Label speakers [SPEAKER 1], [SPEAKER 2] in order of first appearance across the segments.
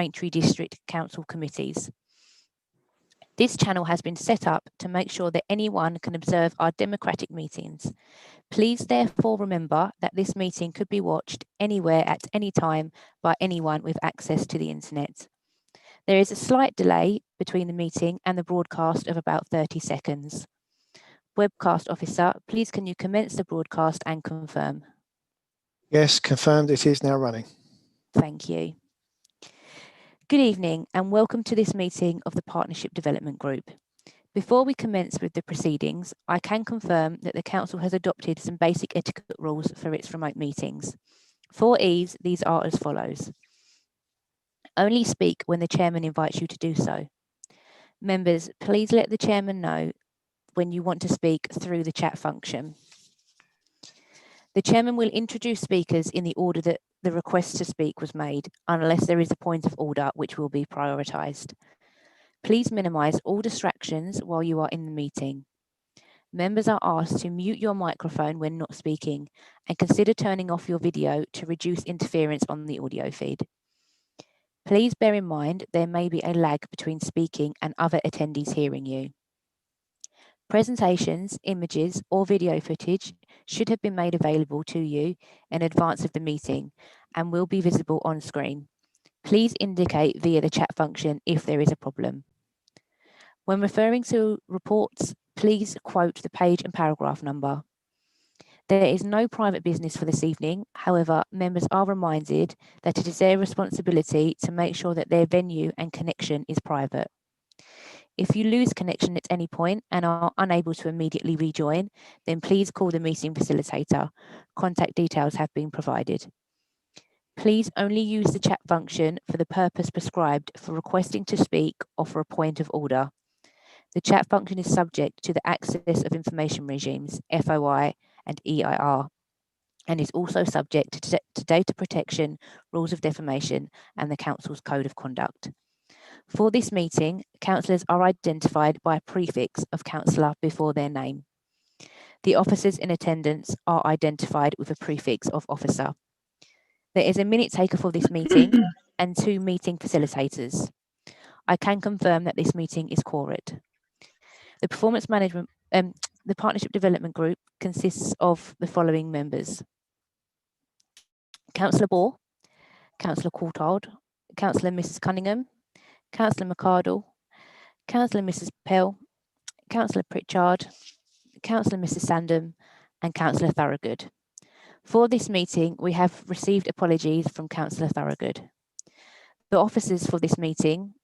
[SPEAKER 1] Braintree District Council committees. This channel has been set up to make sure that anyone can observe our democratic meetings. Please therefore remember that this meeting could be watched anywhere at any time by anyone with access to the internet. There is a slight delay between the meeting and the broadcast of about 30 seconds. Webcast officer, please can you commence the broadcast and confirm?
[SPEAKER 2] Yes, confirmed, it is now running.
[SPEAKER 1] Thank you. Good evening and welcome to this meeting of the Partnership Development Group. Before we commence with the proceedings, I can confirm that the Council has adopted some basic etiquette rules for its remote meetings. For ease, these are as follows. Only speak when the Chairman invites you to do so. Members, please let the Chairman know when you want to speak through the chat function. The Chairman will introduce speakers in the order that the request to speak was made, unless there is a point of order which will be prioritised. Please minimise all distractions while you are in the meeting. Members are asked to mute your microphone when not speaking and consider turning off your video to reduce interference on the audio feed. Please bear in mind there may be a lag between speaking and other attendees hearing you. Presentations, images or video footage should have been made available to you in advance of the meeting and will be visible on screen. Please indicate via the chat function if there is a problem. When referring to reports, please quote the page and paragraph number. There is no private business for this evening. However, members are reminded that it is their responsibility to make sure that their venue and connection is private. If you lose connection at any point and are unable to immediately rejoin, then please call the meeting facilitator. Contact details have been provided. Please only use the chat function for the purpose prescribed for requesting to speak or for a point of order. The chat function is subject to the Access of Information Regimes, FOI and EIR, and is also subject to data protection, rules of defamation, and the Council's Code of Conduct. For this meeting, councillors are identified by a prefix of councillor before their name. The officers in attendance are identified with a prefix of officer. There is a minute taker for this meeting and 2 meeting facilitators. I can confirm that this meeting is quorate. The Performance Management, the Partnership Development Group consists of the following members: Councillor Ball, Councillor Courthold, Councillor Mrs Cunningham, Councillor McArdle, Councillor Mrs Pell, Councillor Pritchard, Councillor Mrs Sandham, and Councillor Thorogood. For this meeting, we have received apologies from Councillor Thorogood. The officers for this meeting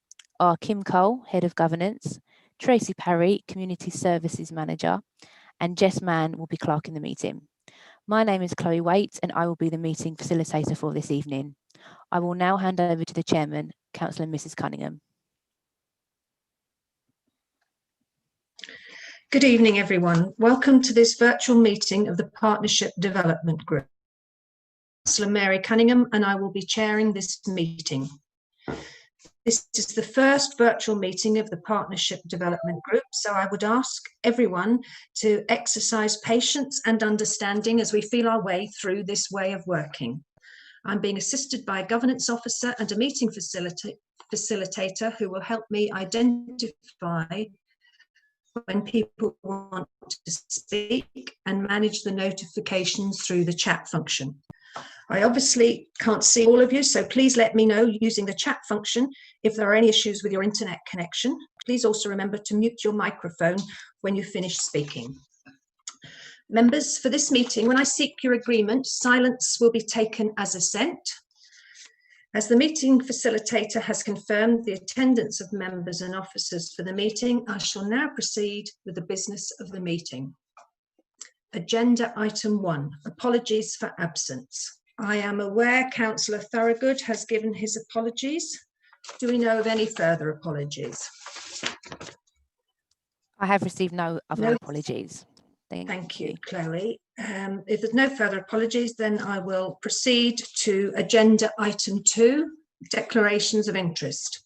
[SPEAKER 1] are Kim Cole, Head of Governance, Tracy Parry, Community Services Manager, and Jess Mann will be clerking the meeting. My name is Chloe Waite and I will be the meeting facilitator for this evening. I will now hand over to the Chairman, Councillor Mrs Cunningham.
[SPEAKER 3] Good evening, everyone. Welcome to this virtual meeting of the Partnership Development Group. Councillor Mary Cunningham and I will be chairing this meeting. This is the first virtual meeting of the Partnership Development Group, so I would ask everyone to exercise patience and understanding as we feel our way through this way of working. I'm being assisted by a governance officer and a meeting facilitator who will help me identify when people want to speak and manage the notifications through the chat function. I obviously can't see all of you, so please let me know using the chat function if there are any issues with your internet connection. Please also remember to mute your microphone when you finish speaking. Members, for this meeting, when I seek your agreement, silence will be taken as assent. As the meeting facilitator has confirmed the attendance of members and officers for the meeting, I shall now proceed with the business of the meeting. Agenda item 1, apologies for absence. I am aware Councillor Thorogood has given his apologies. Do we know of any further apologies?
[SPEAKER 1] I have received no other apologies.
[SPEAKER 3] Thank you, Chloe. If there's no further apologies, then I will proceed to agenda item 2, declarations of interest.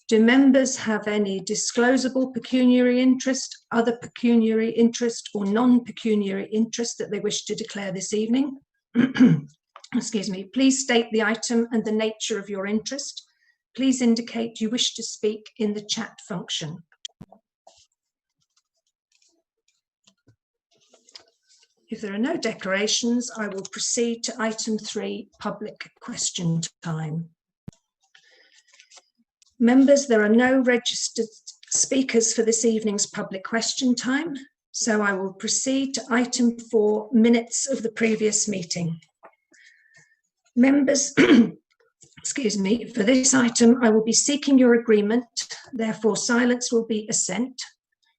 [SPEAKER 3] Do members have any disclosable pecuniary interest, other pecuniary interest or non-pecuniary interest that they wish to declare this evening? Excuse me. Please state the item and the nature of your interest. please indicate you wish to speak in the chat function. If there are no declarations, I will proceed to item 3, public question time. Members, there are no registered speakers for this evening's public question time, so I will proceed to item 4, minutes of the previous meeting. Members, excuse me, for this item, I will be seeking your agreement, therefore silence will be assent.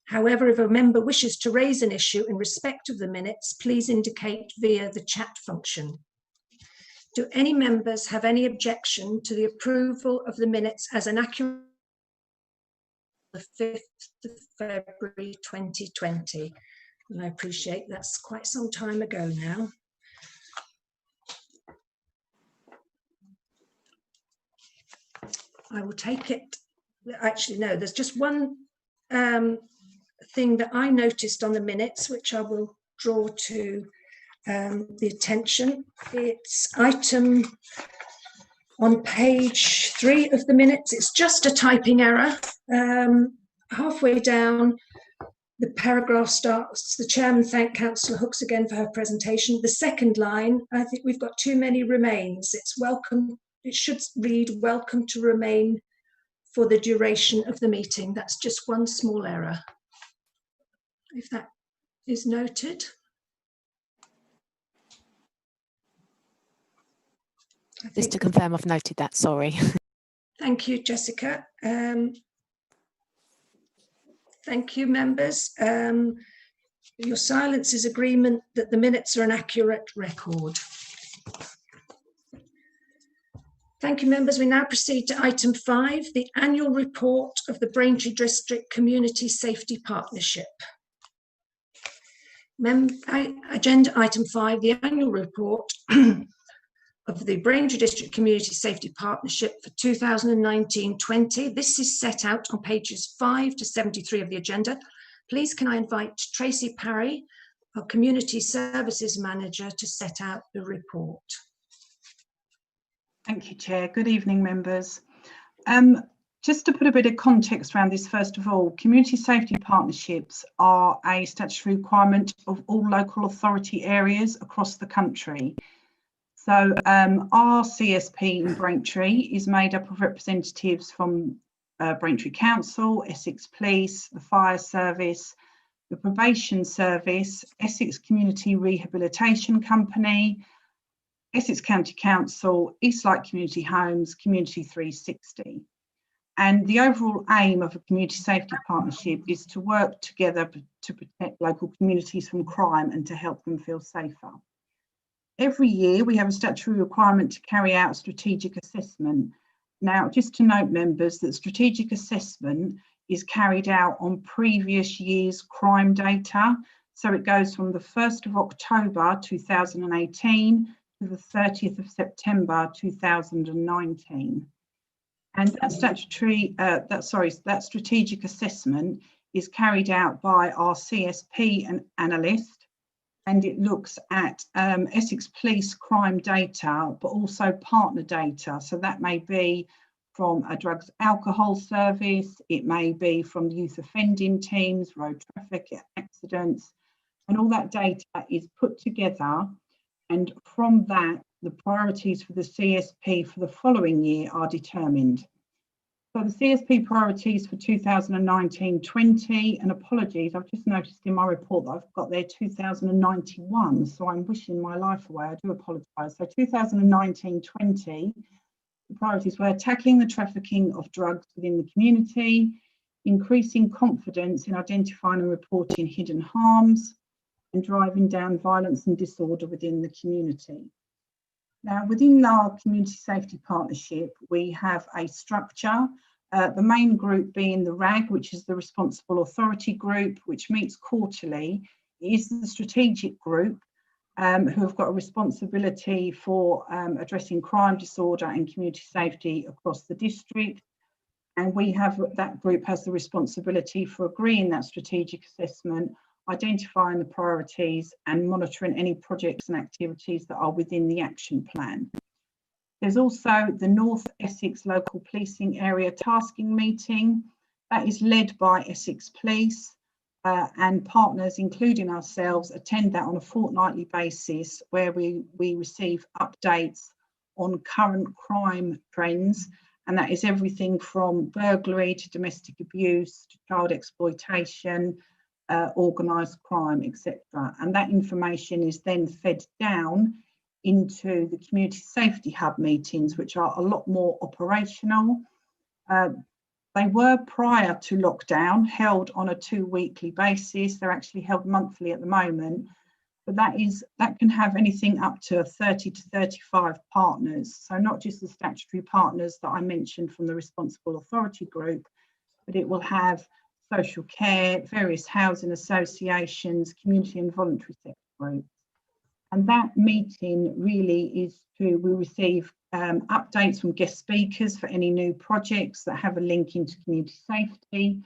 [SPEAKER 3] However, if a member wishes to raise an issue in respect of the minutes, please indicate via the chat function. Do any members have any objection to the approval of the minutes as an accurate the 5th of February 2020? And I appreciate that's quite some time ago now. I will take it. Actually, no, there's just one thing that I noticed on the minutes, which I will draw to the attention. It's item on page 3 of the minutes. It's just a typing error. Halfway down, the paragraph starts, the chairman thanked Councillor Hooks again for her presentation. The second line, I think we've got too many remains. It's welcome. It should read welcome to remain for the duration of the meeting. That's just one small error. If that is noted.
[SPEAKER 1] Just to confirm, I've noted that, sorry.
[SPEAKER 3] Thank you, Jessica. Thank you, members. Your silence is agreement that the minutes are an accurate record. Thank you, members. We now proceed to item 5, the annual report of the Braintree District Community Safety Partnership. Agenda item 5, the annual report of the Braintree District Community Safety Partnership for 2019-20. This is set out on pages 5 to 73 of the agenda. Please can I invite Tracy Parry, our Community Services Manager, to set out the report.
[SPEAKER 4] Thank you, Chair. Good evening, members. Just to put a bit of context around this, first of all, community safety partnerships are a statutory requirement of all local authority areas across the country. So our CSP in Braintree is made up of representatives from Braintree Council, Essex Police, the Fire Service, the Probation Service, Essex Community Rehabilitation Company, Essex County Council, Eastlight Community Homes, Community 360. And the overall aim of a community safety partnership is to work together to protect local communities from crime and to help them feel safer. Every year we have a statutory requirement to carry out strategic assessment. Now, just to note, members, that strategic assessment is carried out on previous year's crime data. So it goes from the 1st of October 2018 to the 30th of September 2019. And that strategic assessment is carried out by our CSP and analyst, and it looks at Essex Police crime data, but also partner data. So that may be from a drugs alcohol service, it may be from youth offending teams, road traffic accidents, and all that data is put together. And from that, the priorities for the CSP for the following year are determined. So the CSP priorities for 2019-20, and apologies, I've just noticed in my report that I've got there 2091, so I'm wishing my life away, I do apologise. So 2019-20, the priorities were tackling the trafficking of drugs within the community, increasing confidence in identifying and reporting hidden harms, and driving down violence and disorder within the community. Now, within our community safety partnership, we have a structure, the main group being the RAG, which is the Responsible Authority Group, which meets quarterly. It is the strategic group who have got a responsibility for addressing crime, disorder and community safety across the district. And we have, that group has the responsibility for agreeing that strategic assessment, identifying the priorities and monitoring any projects and activities that are within the action plan. There's also the North Essex Local Policing Area Tasking Meeting. That is led by Essex Police, and partners, including ourselves, attend that on a fortnightly basis, where we receive updates on current crime trends, and that is everything from burglary to domestic abuse to child exploitation, organised crime, etc. And that information is then fed down into the community safety hub meetings, which are a lot more operational. They were, prior to lockdown, held on a 2-weekly basis. They're actually held monthly at the moment, but that can have anything up to 30 to 35 partners. So not just the statutory partners that I mentioned from the Responsible Authority Group, but it will have social care, various housing associations, community and voluntary sector groups. And that meeting really is we receive updates from guest speakers for any new projects that have a link into community safety.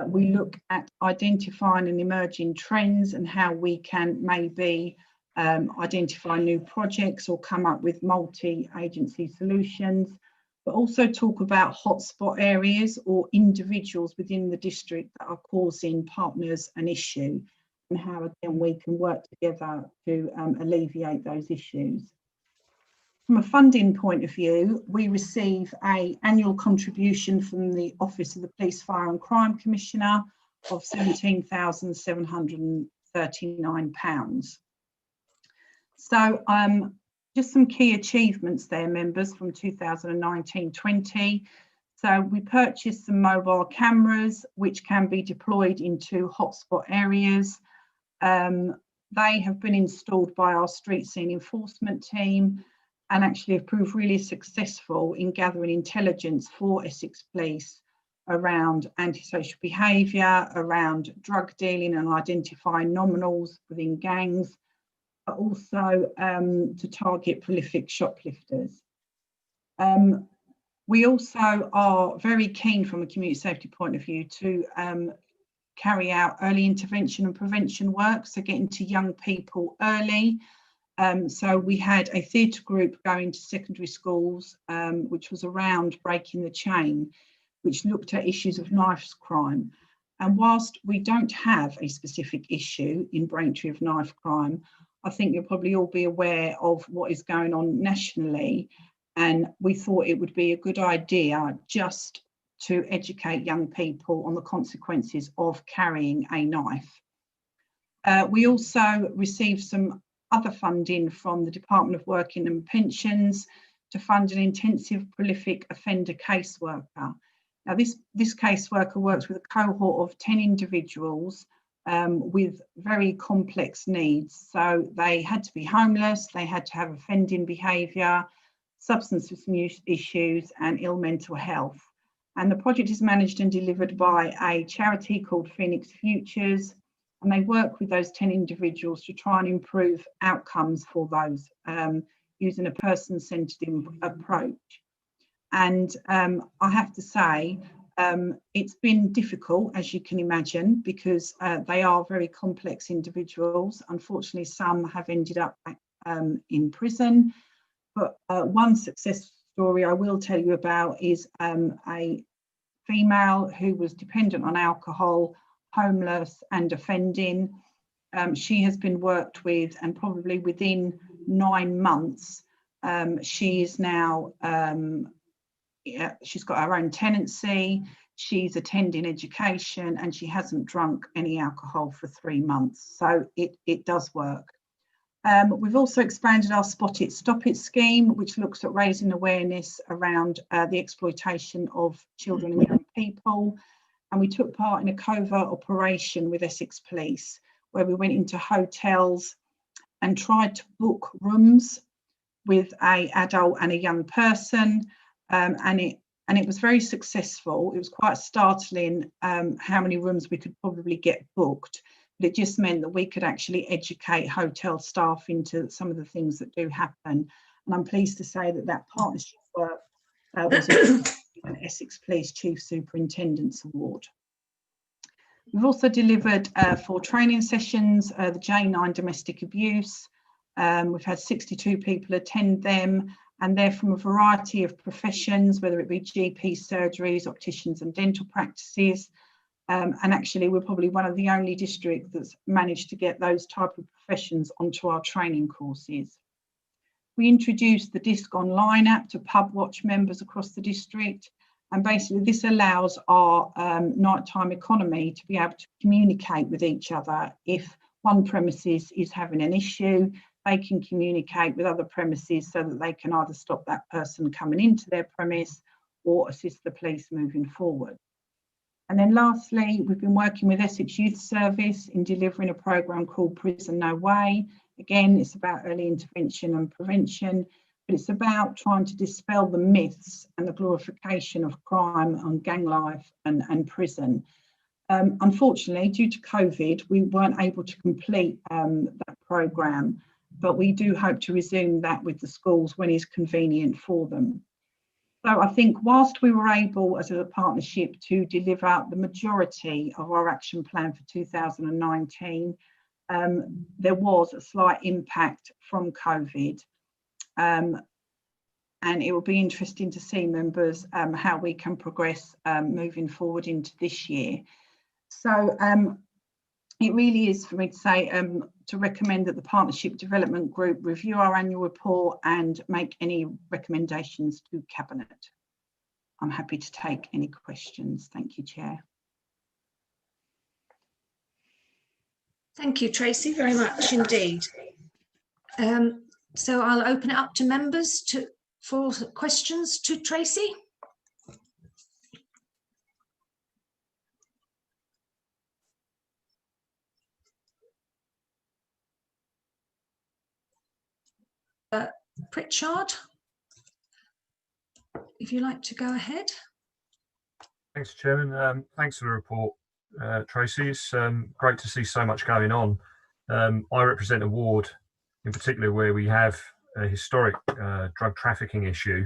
[SPEAKER 4] We look at identifying and emerging trends and how we can maybe identify new projects or come up with multi-agency solutions, but also talk about hotspot areas or individuals within the district that are causing partners an issue, and how again we can work together to alleviate those issues. From a funding point of view, we receive an annual contribution from the Office of the Police, Fire and Crime Commissioner of £17,739. So just some key achievements there, members, from 2019-20. So we purchased some mobile cameras which can be deployed into hotspot areas. They have been installed by our street scene enforcement team and actually have proved really successful in gathering intelligence for Essex Police around antisocial behaviour, around drug dealing and identifying nominals within gangs, but also to target prolific shoplifters. We also are very keen from a community safety point of view to carry out early intervention and prevention work, so getting to young people early. So we had a theatre group going to secondary schools, which was around breaking the chain, which looked at issues of knife crime. And whilst we don't have a specific issue in Braintree of knife crime, I think you'll probably all be aware of what is going on nationally. And we thought it would be a good idea just to educate young people on the consequences of carrying a knife. We also received some other funding from the Department of Working and Pensions to fund an intensive prolific offender caseworker. Now this caseworker works with a cohort of 10 individuals with very complex needs. So they had to be homeless, they had to have offending behaviour, substance abuse issues and ill mental health. And the project is managed and delivered by a charity called Phoenix Futures, and they work with those 10 individuals to try and improve outcomes for those using a person-centred approach. And I have to say, it's been difficult, as you can imagine, because they are very complex individuals. Unfortunately, some have ended up in prison. But one success story I will tell you about is a female who was dependent on alcohol, homeless and offending. She has been worked with, and probably within 9 months, she is now, she's got her own tenancy, she's attending education, and she hasn't drunk any alcohol for 3 months. So it does work. We've also expanded our Spot It, Stop It scheme, which looks at raising awareness around the exploitation of children and young people. And we took part in a covert operation with Essex Police, where we went into hotels and tried to book rooms with an adult and a young person. And it was very successful. It was quite startling how many rooms we could probably get booked. But it just meant that we could actually educate hotel staff into some of the things that do happen. And I'm pleased to say that that partnership work was an Essex Police Chief Superintendent's Award. We've also delivered 4 training sessions, the J9 domestic abuse. We've had 62 people attend them, and they're from a variety of professions, whether it be GP surgeries, opticians and dental practices. And actually, we're probably one of the only districts that's managed to get those type of professions onto our training courses. We introduced the DISC Online app to pub watch members across the district. And basically this allows our nighttime economy to be able to communicate with each other. If one premises is having an issue, they can communicate with other premises so that they can either stop that person coming into their premise or assist the police moving forward. And then lastly, we've been working with Essex Youth Service in delivering a programme called Prison No Way. Again, it's about early intervention and prevention, but it's about trying to dispel the myths and the glorification of crime and gang life and prison. Unfortunately, due to COVID, we weren't able to complete that programme, but we do hope to resume that with the schools when it's convenient for them. So I think whilst we were able as a partnership to deliver the majority of our action plan for 2019, there was a slight impact from COVID. And it will be interesting to see, members, how we can progress moving forward into this year. So it really is for me to say, to recommend that the Partnership Development Group review our annual report and make any recommendations to Cabinet. I'm happy to take any questions. Thank you, Chair.
[SPEAKER 3] Thank you, Tracy, very much indeed. So I'll open it up to members for questions to Tracy. Pritchard, if you'd like to go ahead.
[SPEAKER 5] Thanks, Chairman. Thanks for the report, Tracy. It's great to see so much going on. I represent a ward in particular where we have a historic drug trafficking issue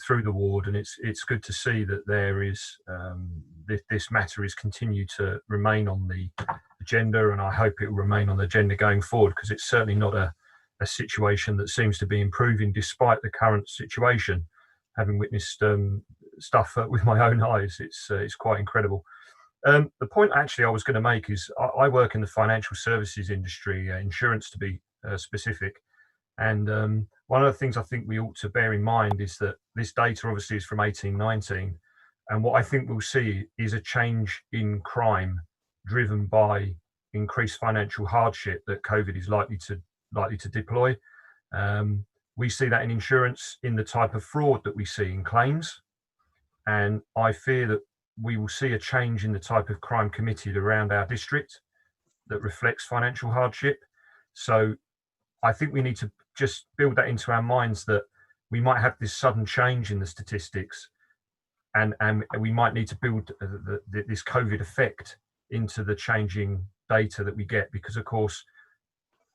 [SPEAKER 5] through the ward, and it's good to see that there is this matter is continued to remain on the agenda, and I hope it will remain on the agenda going forward, because it's certainly not a situation that seems to be improving despite the current situation. Having witnessed stuff with my own eyes, it's quite incredible. The point actually I was going to make is I work in the financial services industry, insurance to be specific, and one of the things I think we ought to bear in mind is that this data obviously is from 18-19, and what I think we'll see is a change in crime driven by increased financial hardship that COVID is likely to deploy. We see that in insurance in the type of fraud that we see in claims, and I fear that we will see a change in the type of crime committed around our district that reflects financial hardship. So I think we need to just build that into our minds, that we might have this sudden change in the statistics, and we might need to build this COVID effect into the changing data that we get, because of course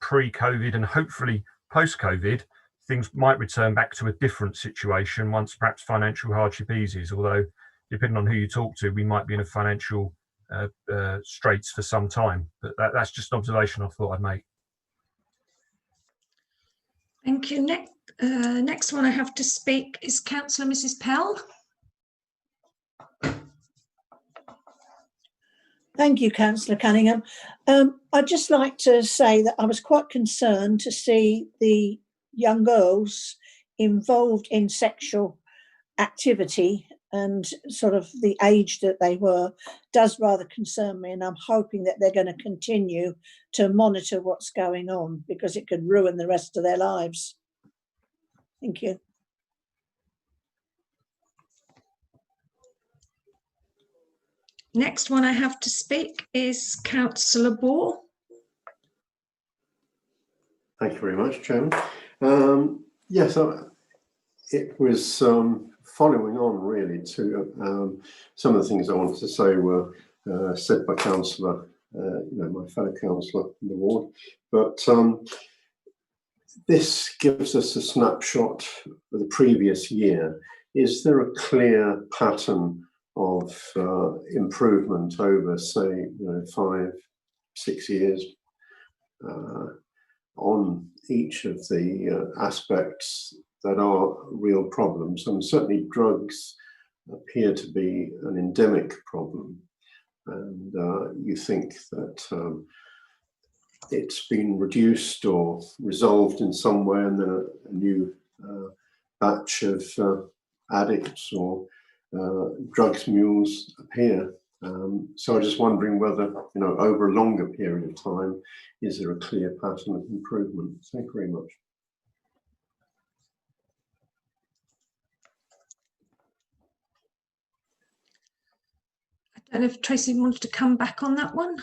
[SPEAKER 5] pre-COVID and hopefully post-COVID things might return back to a different situation once perhaps financial hardship eases, although depending on who you talk to, we might be in a financial straits for some time. But that's just an observation I thought I'd make.
[SPEAKER 3] Thank you. Next one I have to speak is Councillor Mrs. Pell.
[SPEAKER 6] Thank you, Councillor Cunningham. I'd just like to say that I was quite concerned to see the young girls involved in sexual activity, and sort of the age that they were does rather concern me, and I'm hoping that they're going to continue to monitor what's going on, because it could ruin the rest of their lives. Thank you.
[SPEAKER 3] Next one I have to speak is Councillor Ball.
[SPEAKER 7] Thank you very much, Chairman. Yes, it was following on really to some of the things I wanted to say were said by Councillor, my fellow councillor in the ward. But this gives us a snapshot of the previous year. Is there a clear pattern of improvement over, say, 5-6 years on each of the aspects that are real problems, and certainly drugs appear to be an endemic problem. And you think that it's been reduced or resolved in some way, and then a new batch of addicts or drugs mules appear. So I'm just wondering whether, over a longer period of time, is there a clear pattern of improvement? Thank you very much.
[SPEAKER 3] I don't know if Tracy wanted to come back on that one.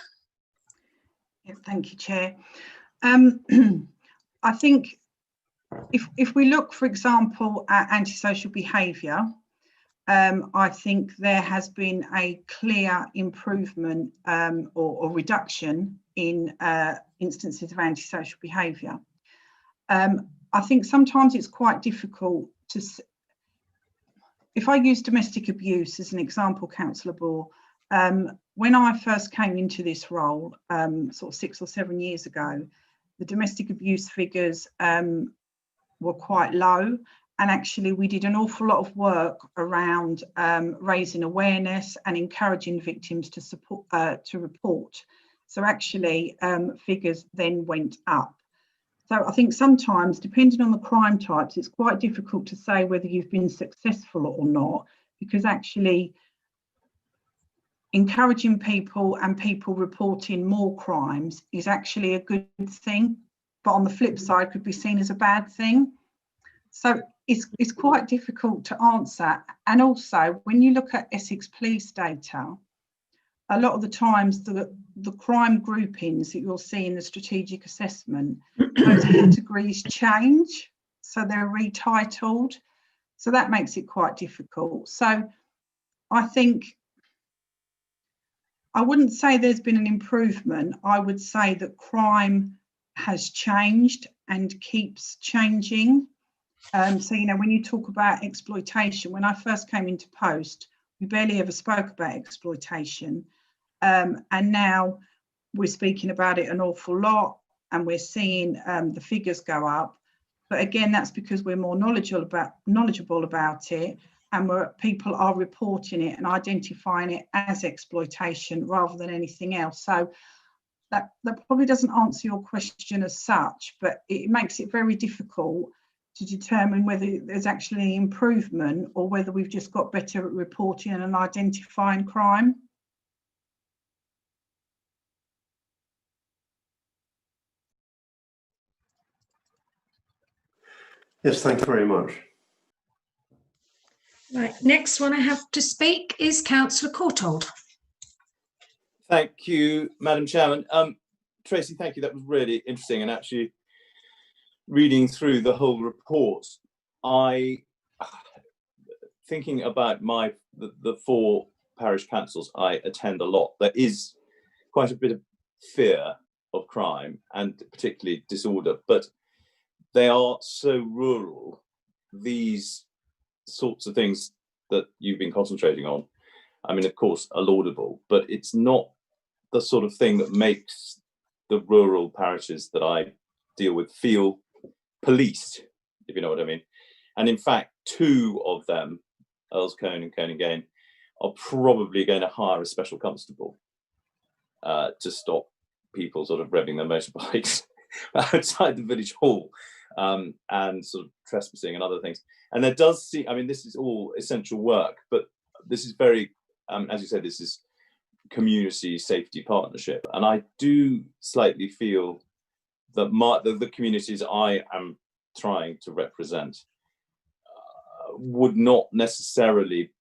[SPEAKER 4] Yeah, thank you, Chair. I think if we look, for example, at antisocial behaviour, I think there has been a clear improvement or reduction in instances of antisocial behaviour. I think sometimes it's quite difficult to, if I use domestic abuse as an example, Councillor Ball, when I first came into this role, sort of 6 or 7 years ago, the domestic abuse figures were quite low. And actually, we did an awful lot of work around raising awareness and encouraging victims to support, to report. So actually, figures then went up. So I think sometimes, depending on the crime types, it's quite difficult to say whether you've been successful or not, because actually encouraging people and people reporting more crimes is actually a good thing, but on the flip side could be seen as a bad thing. So it's quite difficult to answer. And also, when you look at Essex police data, a lot of the times the crime groupings that you'll see in the strategic assessment, those categories change, so they're retitled. So that makes it quite difficult. So I think I wouldn't say there's been an improvement. I would say that crime has changed and keeps changing. So, when you talk about exploitation, when I first came into post, we barely ever spoke about exploitation. And now we're speaking about it an awful lot, and we're seeing the figures go up. But again, that's because we're more knowledgeable about it, and people are reporting it and identifying it as exploitation rather than anything else. So that probably doesn't answer your question as such, but it makes it very difficult to determine whether there's actually improvement or whether we've just got better at reporting and identifying crime.
[SPEAKER 7] Yes, thank you very much.
[SPEAKER 3] Right, next one I have to speak is Councillor Courthold.
[SPEAKER 8] Thank you, Madam Chairman. Tracy, thank you. That was really interesting. And actually, reading through the whole report, thinking about the 4 parish councils I attend a lot, there is quite a bit of fear of crime and particularly disorder, but they are so rural. These sorts of things that you've been concentrating on, I mean, of course, are laudable, but it's not the sort of thing that makes the rural parishes that I deal with feel policed, if you know what I mean. And in fact, 2 of them, Earls Coombe and Coombe Again, are probably going to hire a special constable to stop people sort of revving their motorbikes outside the village hall and sort of trespassing and other things. And there does seem, I mean, this is all essential work, but this is very, as you said, this is community safety partnership. And I do slightly feel that the communities I am trying to represent would not necessarily,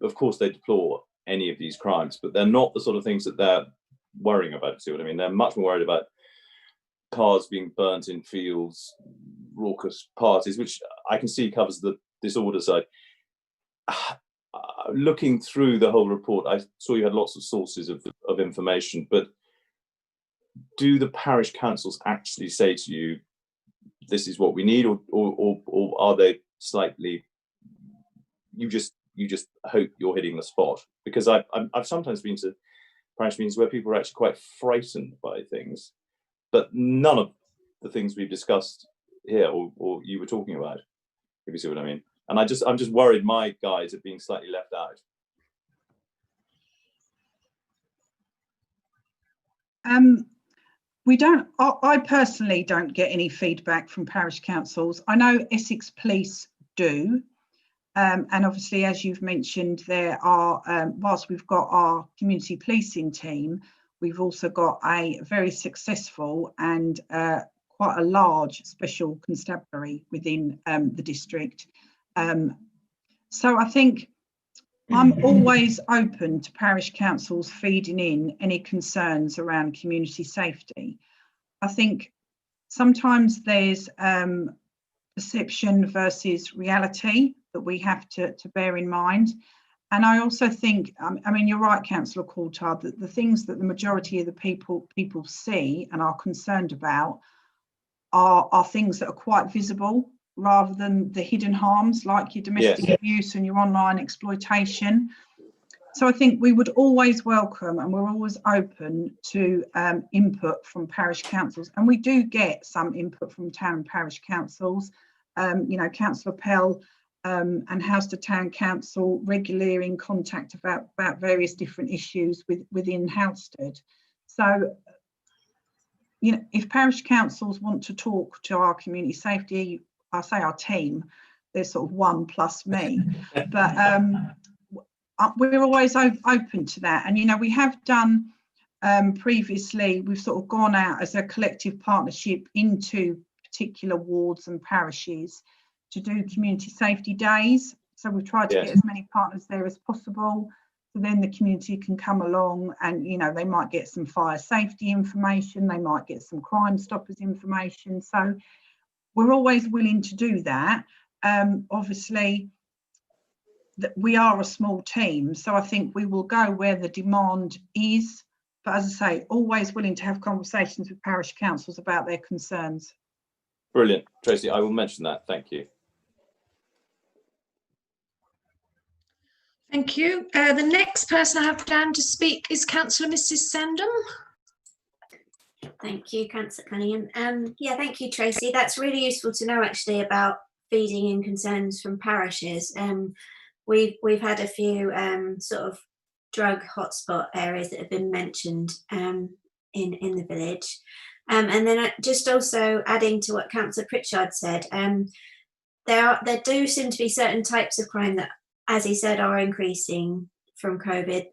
[SPEAKER 8] of course, they deplore any of these crimes, but they're not the sort of things that they're worrying about. See what I mean? They're much more worried about cars being burnt in fields, raucous parties, which I can see covers the disorder side. Looking through the whole report, I saw you had lots of sources of information, but do the parish councils actually say to you, this is what we need, or are they slightly, you just hope you're hitting the spot? Because I've sometimes been to parish meetings where people are actually quite frightened by things, but none of the things we've discussed here or you were talking about if you see what I mean. And I'm just worried my guys are being slightly left out.
[SPEAKER 4] I personally don't get any feedback from parish councils. I know Essex Police do. And obviously, as you've mentioned, there are, whilst we've got our community policing team, we've also got a very successful and quite a large special constabulary within the district. So I think I'm always open to parish councils feeding in any concerns around community safety. I think sometimes there's perception versus reality that we have to bear in mind. And I also think, I mean, you're right, Councillor Courthold, that the things that the majority of the people see and are concerned about are things that are quite visible, rather than the hidden harms like your domestic abuse and your online exploitation. So I think we would always welcome, and we're always open to input from parish councils, and we do get some input from town and parish councils. You know, Councillor Pell and House to Town Council regularly in contact about various different issues within Housestead. So, you know, if parish councils want to talk to our community safety, I say our team, there's sort of one plus me, but we're always open to that. And, you know, we have done previously, we've sort of gone out as a collective partnership into particular wards and parishes to do community safety days. So we've tried to get as many partners there as possible. So then the community can come along and, you know, they might get some fire safety information, they might get some Crime Stoppers information. So we're always willing to do that. Obviously, we are a small team, so I think we will go where the demand is. But as I say, always willing to have conversations with parish councils about their concerns.
[SPEAKER 8] Brilliant, Tracy. I will mention that. Thank you.
[SPEAKER 3] Thank you. The next person I have down to speak is Councillor Mrs. Sandham.
[SPEAKER 9] Thank you, Councillor Cunningham. Yeah, thank you, Tracy. That's really useful to know actually about feeding in concerns from parishes. We've had a few sort of drug hotspot areas that have been mentioned in the village. And then just also adding to what Councillor Pritchard said, there do seem to be certain types of crime that, as he said, are increasing from COVID.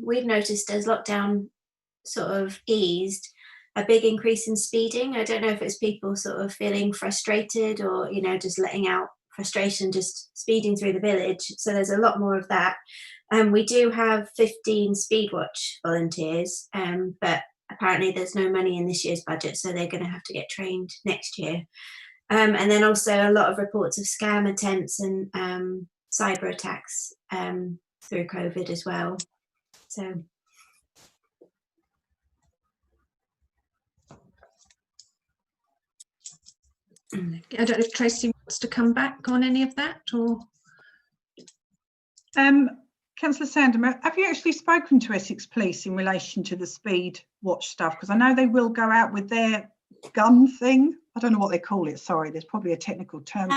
[SPEAKER 9] We've noticed as lockdown sort of eased, a big increase in speeding. I don't know if it's people sort of feeling frustrated or, you know, just letting out frustration, just speeding through the village. So there's a lot more of that. We do have 15 speed watch volunteers, but apparently there's no money in this year's budget, so they're going to have to get trained next year. And then also a lot of reports of scam attempts and cyber attacks through COVID as well. So.
[SPEAKER 3] I don't know if Tracy wants to come back on any of that, or
[SPEAKER 4] Councillor Sandham, have you actually spoken to Essex Police in relation to the speed watch stuff? Because I know they will go out with their gun thing. I don't know what they call it. Sorry, there's probably a technical term.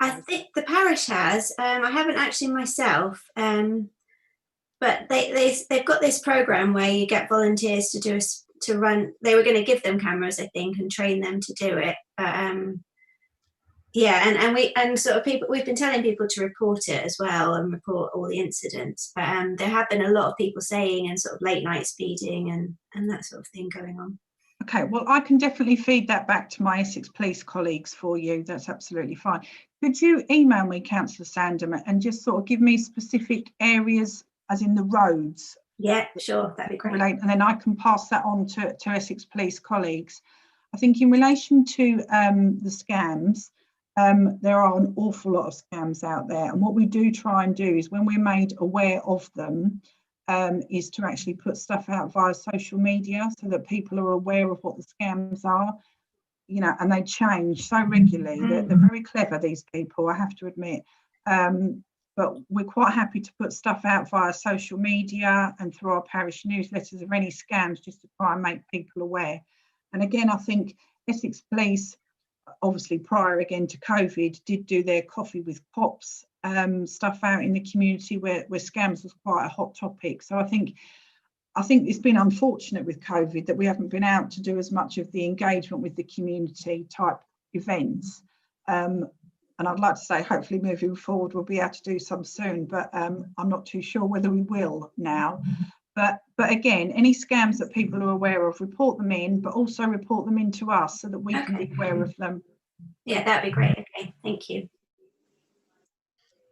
[SPEAKER 9] I think the parish has. I haven't actually myself, but they've got this program where you get volunteers to run. They were going to give them cameras, I think, and train them to do it. But yeah, and sort of people, we've been telling people to report it as well and report all the incidents. But there have been a lot of people saying and sort of late night speeding and that sort of thing going on.
[SPEAKER 4] Okay, well, I can definitely feed that back to my Essex Police colleagues for you. That's absolutely fine. Could you email me, Councillor Sandham, and just sort of give me specific areas, as in the roads?
[SPEAKER 9] Yeah, sure, that'd be great.
[SPEAKER 4] And then I can pass that on to Essex Police colleagues. I think in relation to the scams, there are an awful lot of scams out there. And what we do try and do is when we're made aware of them, is to actually put stuff out via social media so that people are aware of what the scams are, you know, and they change so regularly. They're very clever, these people, I have to admit. But we're quite happy to put stuff out via social media and through our parish newsletters of any scams, just to try and make people aware. And again, I think Essex Police obviously prior again to COVID, did do their coffee with pops stuff out in the community where scams was quite a hot topic. So I think it's been unfortunate with COVID that we haven't been out to do as much of the engagement with the community type events. And I'd like to say, hopefully moving forward, we'll be able to do some soon, but I'm not too sure whether we will now. But again, any scams that people are aware of, report them in, but also report them in to us so that we can be aware of them.
[SPEAKER 9] Yeah, that'd be great. Okay, thank you.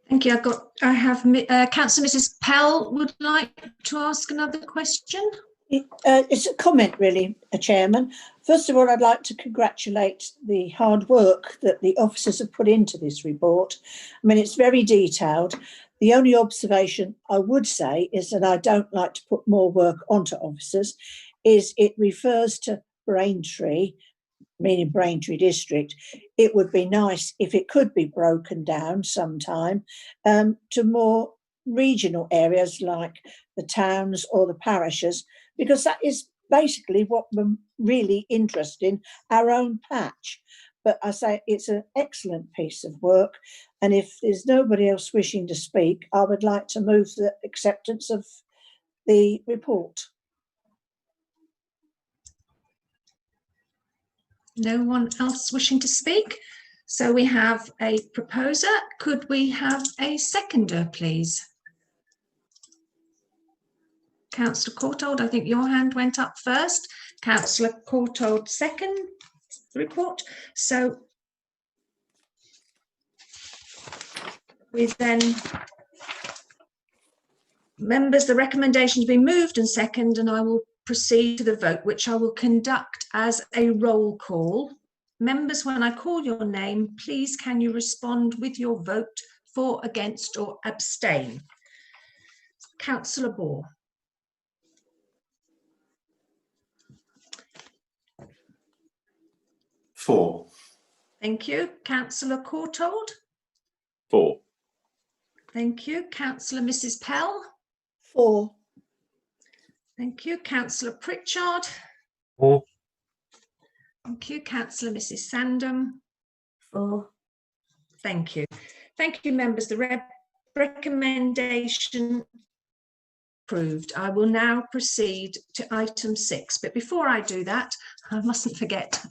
[SPEAKER 3] Thank you. I have Councillor Mrs. Pell would like to ask another question.
[SPEAKER 6] It's a comment, really, Chairman. First of all, I'd like to congratulate the hard work that the officers have put into this report. I mean, it's very detailed. The only observation I would say is that I don't like to put more work onto officers, is it refers to Braintree, meaning Braintree district. It would be nice if it could be broken down sometime to more regional areas like the towns or the parishes, because that is basically what we're really interested in, our own patch. But I say it's an excellent piece of work, and if there's nobody else wishing to speak, I would like to move the acceptance of the report.
[SPEAKER 3] No one else wishing to speak? So we have a proposer. Could we have a seconder, please? Councillor Courthold, I think your hand went up first. Councillor Courthold second the report. So we then, members, the recommendation has been moved and seconded, and I will proceed to the vote, which I will conduct as a roll call. Members, when I call your name, please can you respond with your vote for, against or abstain. Councillor Ball.
[SPEAKER 7] For.
[SPEAKER 3] Thank you. Councillor Courthold.
[SPEAKER 8] For.
[SPEAKER 3] Thank you. Councillor Mrs. Pell.
[SPEAKER 6] For.
[SPEAKER 3] Thank you. Councillor Pritchard.
[SPEAKER 5] For.
[SPEAKER 3] Thank you. Councillor Mrs. Sandham.
[SPEAKER 9] For.
[SPEAKER 3] Thank you. Thank you, members. The recommendation approved. I will now proceed to item 6. But before I do that, I mustn't forget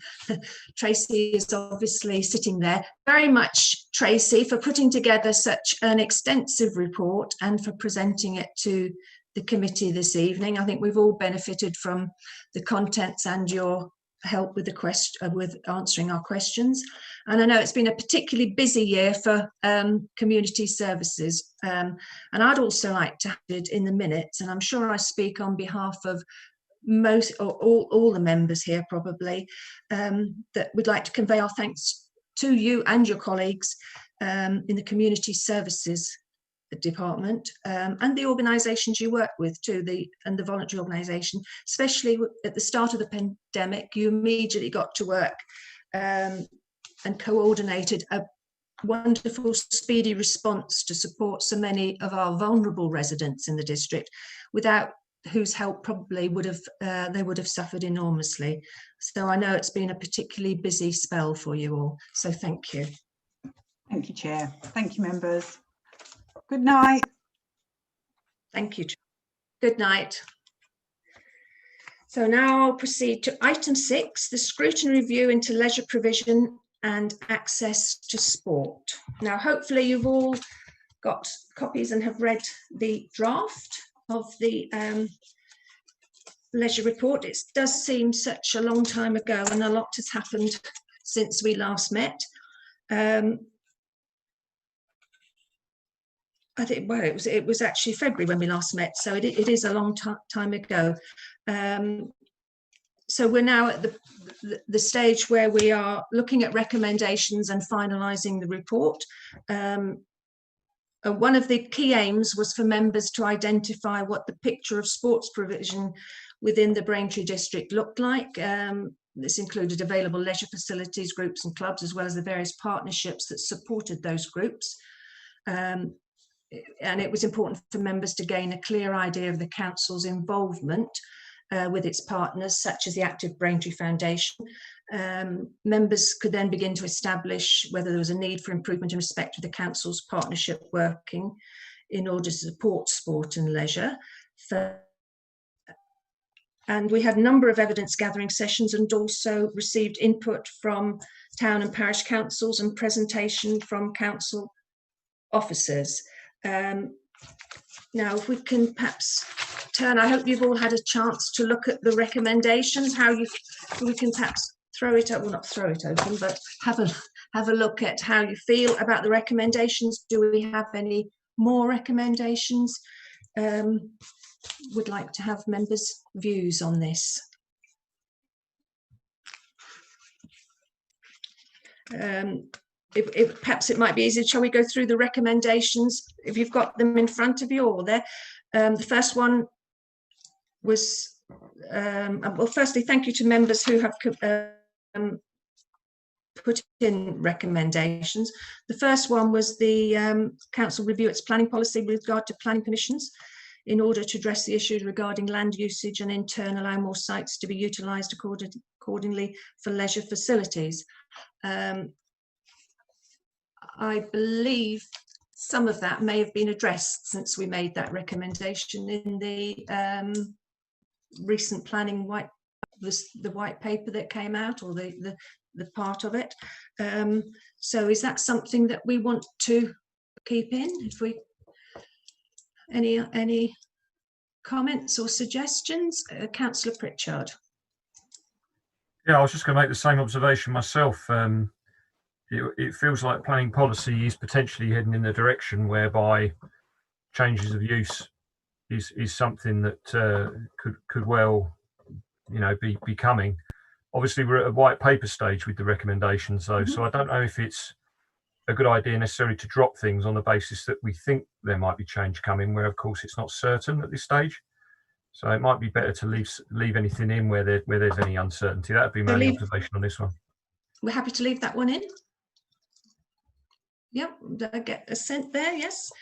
[SPEAKER 3] Tracy is obviously sitting there. Very much, Tracy, for putting together such an extensive report and for presenting it to the committee this evening. I think we've all benefited from the contents and your help with the with answering our questions. And I know it's been a particularly busy year for community services. And I'd also like to have it in the minutes, and I'm sure I speak on behalf of most or all the members here probably, that we'd like to convey our thanks to you and your colleagues in the community services department and the organisations you work with too, and the voluntary organisation, especially at the start of the pandemic. You immediately got to work and coordinated a wonderful speedy response to support so many of our vulnerable residents in the district, without whose help probably would have they would have suffered enormously. So I know it's been a particularly busy spell for you all, so thank you.
[SPEAKER 4] Thank you, Chair. Thank you, members. Good night.
[SPEAKER 3] Thank you. Good night. So now I'll proceed to item 6, the scrutiny review into leisure provision and access to sport. Now, hopefully you've all got copies and have read the draft of the leisure report. It does seem such a long time ago, and a lot has happened since we last met. I think, well, it was actually February when we last met, so it is a long time ago. So we're now at the stage where we are looking at recommendations and finalising the report. One of the key aims was for members to identify what the picture of sports provision within the Braintree district looked like. This included available leisure facilities, groups and clubs, as well as the various partnerships that supported those groups. And it was important for members to gain a clear idea of the council's involvement with its partners, such as the Active Braintree Foundation, Members could then begin to establish whether there was a need for improvement in respect of the council's partnership working in order to support sport and leisure. And we had a number of evidence gathering sessions and also received input from town and parish councils and presentation from council officers. Now, if we can perhaps turn, I hope you've all had a chance to look at the recommendations, we can perhaps throw it up, well, not throw it open, but have a look at how you feel about the recommendations. Do we have any more recommendations? Would like to have members' views on this. Perhaps it might be easier. Shall we go through the recommendations if you've got them in front of you or there? The first one was, well, firstly, thank you to members who have put in recommendations. The first one was the council review its planning policy with regard to planning permissions in order to address the issues regarding land usage and in turn allow more sites to be utilised accordingly for leisure facilities. I believe some of that may have been addressed since we made that recommendation in the recent planning the white paper that came out, or the part of it. So is that something that we want to keep in? If we any comments or suggestions? Councillor Pritchard.
[SPEAKER 5] Yeah, I was just going to make the same observation myself. It feels like planning policy is potentially heading in the direction whereby changes of use is something that could well, be coming. Obviously, we're at a white paper stage with the recommendations, though, so I don't know if it's a good idea necessarily to drop things on the basis that we think there might be change coming, where of course it's not certain at this stage. So it might be better to leave anything in where there's any uncertainty. That would be my only observation on this one.
[SPEAKER 3] We're happy to leave that one in. Yep, did I get assent there? Yes.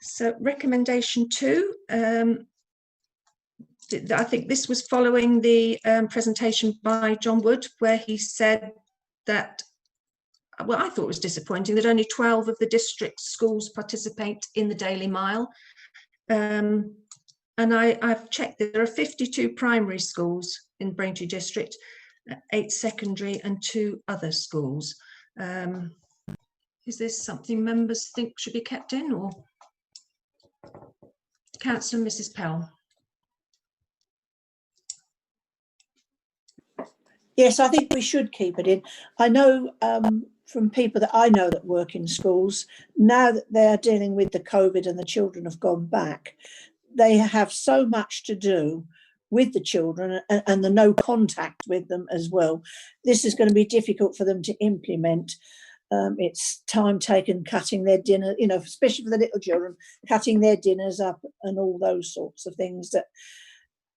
[SPEAKER 3] So recommendation 2. I think this was following the presentation by John Wood, where he said that, well, I thought it was disappointing that only 12 of the district schools participate in the Daily Mile. And I've checked that there are 52 primary schools in Braintree district, 8 secondary and 2 other schools. Is this something members think should be kept in, or? Councillor Mrs. Pell.
[SPEAKER 6] Yes, I think we should keep it in. I know from people that I know that work in schools, now that they're dealing with the COVID and the children have gone back, they have so much to do with the children and the no contact with them as well. This is going to be difficult for them to implement. It's time taken cutting their dinner, especially for the little children, cutting their dinners up and all those sorts of things. That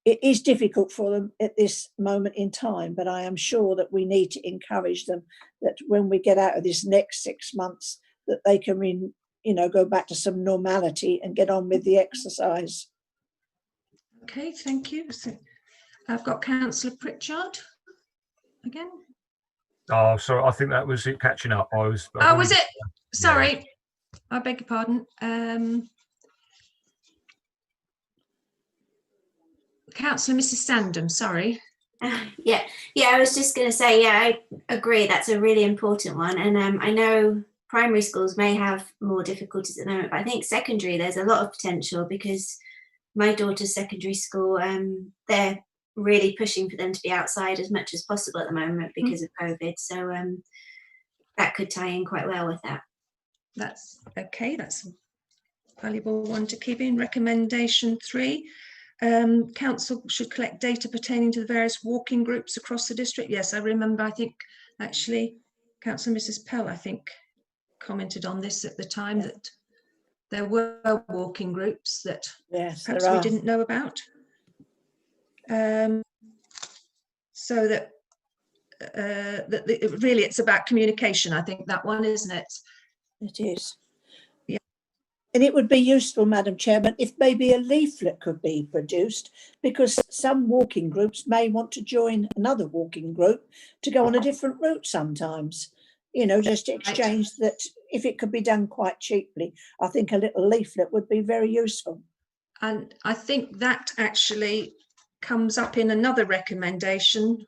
[SPEAKER 6] it is difficult for them at this moment in time, but I am sure that we need to encourage them that when we get out of this next 6 months, that they can, go back to some normality and get on with the exercise.
[SPEAKER 3] Okay, thank you. So I've got Councillor Pritchard again.
[SPEAKER 5] Oh, sorry, I think that was it catching up. Was it?
[SPEAKER 3] Sorry,
[SPEAKER 5] yeah.
[SPEAKER 3] I beg your pardon. Councillor Mrs. Sandham, sorry.
[SPEAKER 9] Yeah, I was just going to say, I agree, that's a really important one. And I know primary schools may have more difficulties at the moment, but I think secondary, there's a lot of potential, because my daughter's secondary school, they're really pushing for them to be outside as much as possible at the moment because of COVID. So that could tie in quite well with that.
[SPEAKER 3] That's okay. That's a valuable one to keep in. Recommendation 3. Council should collect data pertaining to the various walking groups across the district. Yes, I remember, I think actually Councillor Mrs. Pell, I think, commented on this at the time, that there were walking groups that perhaps we didn't know about. So that really it's about communication, I think, that one, isn't it?
[SPEAKER 6] It is.
[SPEAKER 3] Yeah.
[SPEAKER 6] And it would be useful, Madam Chairman, if maybe a leaflet could be produced, because some walking groups may want to join another walking group to go on a different route sometimes. You know, just to exchange that. If it could be done quite cheaply, I think a little leaflet would be very useful.
[SPEAKER 3] And I think that actually comes up in another recommendation,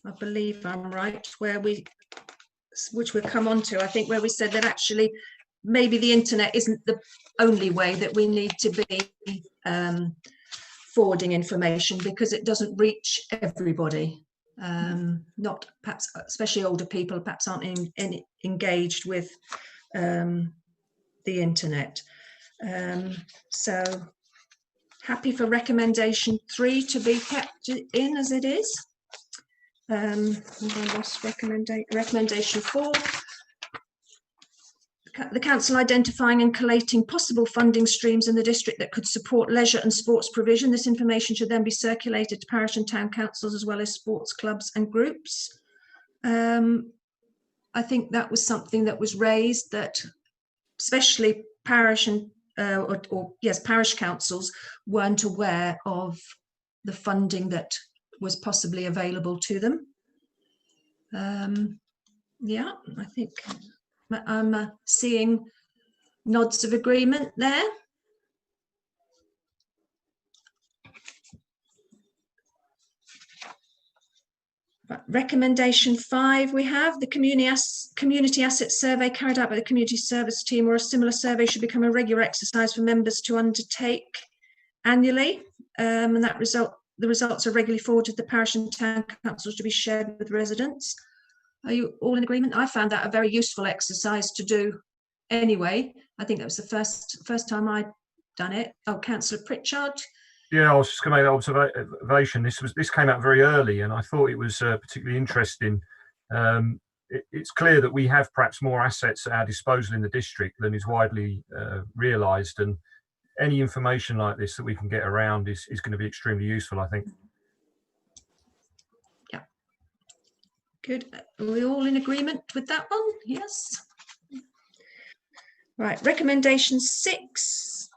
[SPEAKER 3] I believe I'm right, which we'll come on to, I think, where we said that actually maybe the internet isn't the only way that we need to be forwarding information, because it doesn't reach everybody. Not perhaps, especially older people, perhaps aren't engaged with the internet. So happy for recommendation 3 to be kept in as it is. I lost recommendation 4. The council identifying and collating possible funding streams in the district that could support leisure and sports provision. This information should then be circulated to parish and town councils as well as sports clubs and groups. I think that was something that was raised, that especially parish and parish councils weren't aware of the funding that was possibly available to them. Yeah, I think I'm seeing nods of agreement there. Right, recommendation 5, we have the community asset survey carried out by the community service team, or a similar survey should become a regular exercise for members to undertake annually, and the results are regularly forwarded to the parish and town councils to be shared with residents. Are you all in agreement? I found that a very useful exercise to do anyway. I think that was the first time I'd done it. Oh, Councillor Pritchard.
[SPEAKER 5] Yeah, I was just going to make that observation. This came out very early, and I thought it was particularly interesting. It's clear that we have perhaps more assets at our disposal in the district than is widely realised, and any information like this that we can get around is going to be extremely useful, I think.
[SPEAKER 3] Yeah. Good. Are we all in agreement with that one? Yes. Right. Recommendation 6.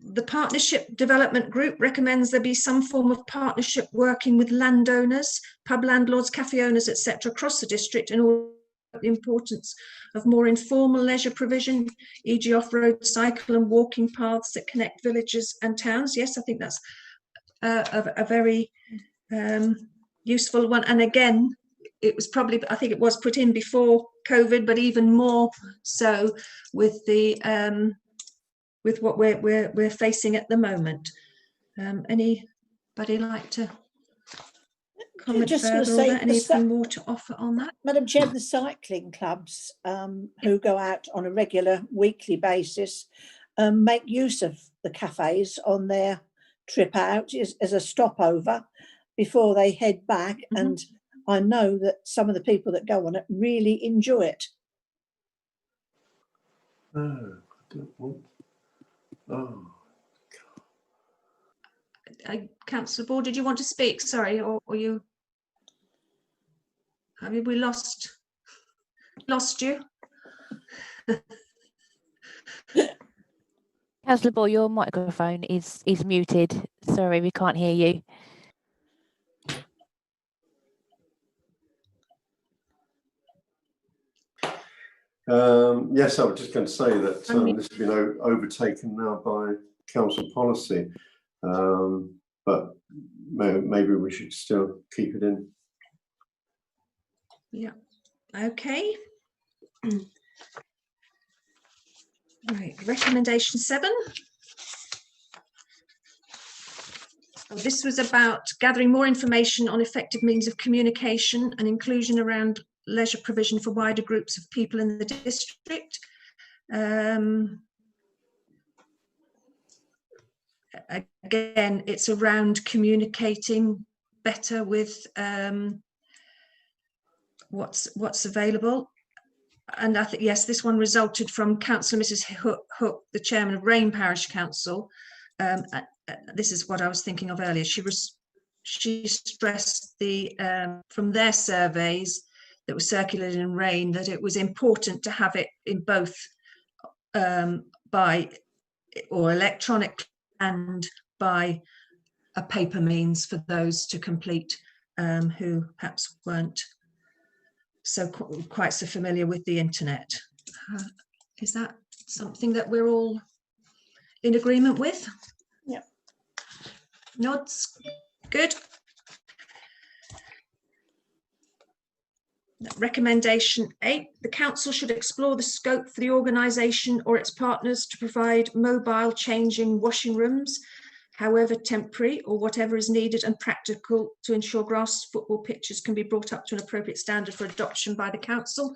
[SPEAKER 3] The Partnership Development Group recommends there be some form of partnership working with landowners, pub landlords, cafe owners, etc. across the district in all the importance of more informal leisure provision, e.g. off-road cycle and walking paths that connect villages and towns. Yes, I think that's a very useful one. And again, it was probably, I think it was put in before COVID, but even more so with the with what we're facing at the moment. Anybody like to comment further on that? Anything more to offer on that?
[SPEAKER 6] Madam Chair, the cycling clubs who go out on a regular weekly basis make use of the cafes on their trip out as a stopover before they head back. Mm-hmm. And I know that some of the people that go on it really enjoy it.
[SPEAKER 7] Oh, I don't want. Oh.
[SPEAKER 3] Councillor Ball, did you want to speak? Sorry, or you? I mean, we lost you.
[SPEAKER 1] Councillor Ball, your microphone is muted. Sorry, we can't hear you.
[SPEAKER 7] Yes, I was just going to say that this has been overtaken now by council policy, but maybe we should still keep it in.
[SPEAKER 3] Yeah, okay. Right, recommendation 7. So this was about gathering more information on effective means of communication and inclusion around leisure provision for wider groups of people in the district. Again, it's around communicating better with what's available. And I think, yes, this one resulted from Councillor Mrs. Hook, the chairman of Rain Parish Council. This is what I was thinking of earlier. She stressed from their surveys that were circulated in Rain that it was important to have it in both by or electronic and by a paper means for those to complete who perhaps weren't quite so familiar with the internet. Is that something that we're all in agreement with?
[SPEAKER 6] Yeah.
[SPEAKER 3] Nods. Good. Recommendation 8, the council should explore the scope for the organisation or its partners to provide mobile changing washing rooms, however temporary or whatever is needed and practical, to ensure grass football pitches can be brought up to an appropriate standard for adoption by the council.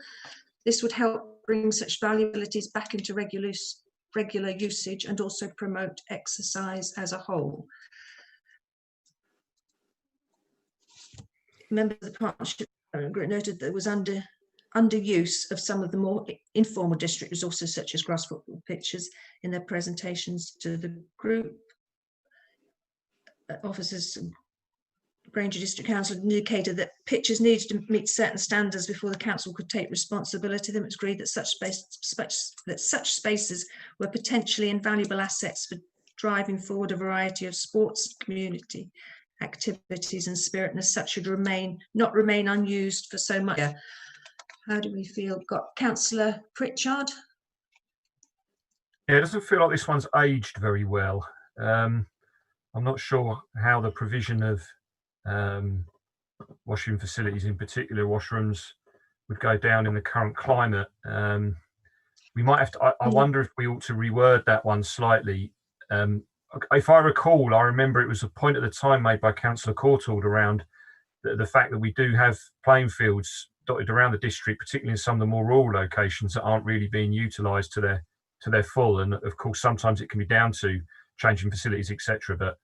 [SPEAKER 3] This would help bring such valuabilities back into regular usage and also promote exercise as a whole. Members of the partnership group noted that there was underuse of some of the more informal district resources such as grass football pitches in their presentations to the group. Officers, Braintree District Council indicated that pitches needed to meet certain standards before the council could take responsibility. Them agreed that such spaces were potentially invaluable assets for driving forward a variety of sports, community activities and spirit, and as such should not remain unused for so much. How do we feel? Got Councillor Pritchard.
[SPEAKER 5] Yeah, it doesn't feel like this one's aged very well. I'm not sure how the provision of washroom facilities, in particular washrooms, would go down in the current climate. We might have to, I wonder if we ought to reword that one slightly. If I recall, I remember it was a point at the time made by Councillor Courthold around the fact that we do have playing fields dotted around the district, particularly in some of the more rural locations that aren't really being utilised to their full. And of course, sometimes it can be down to changing facilities, etc. But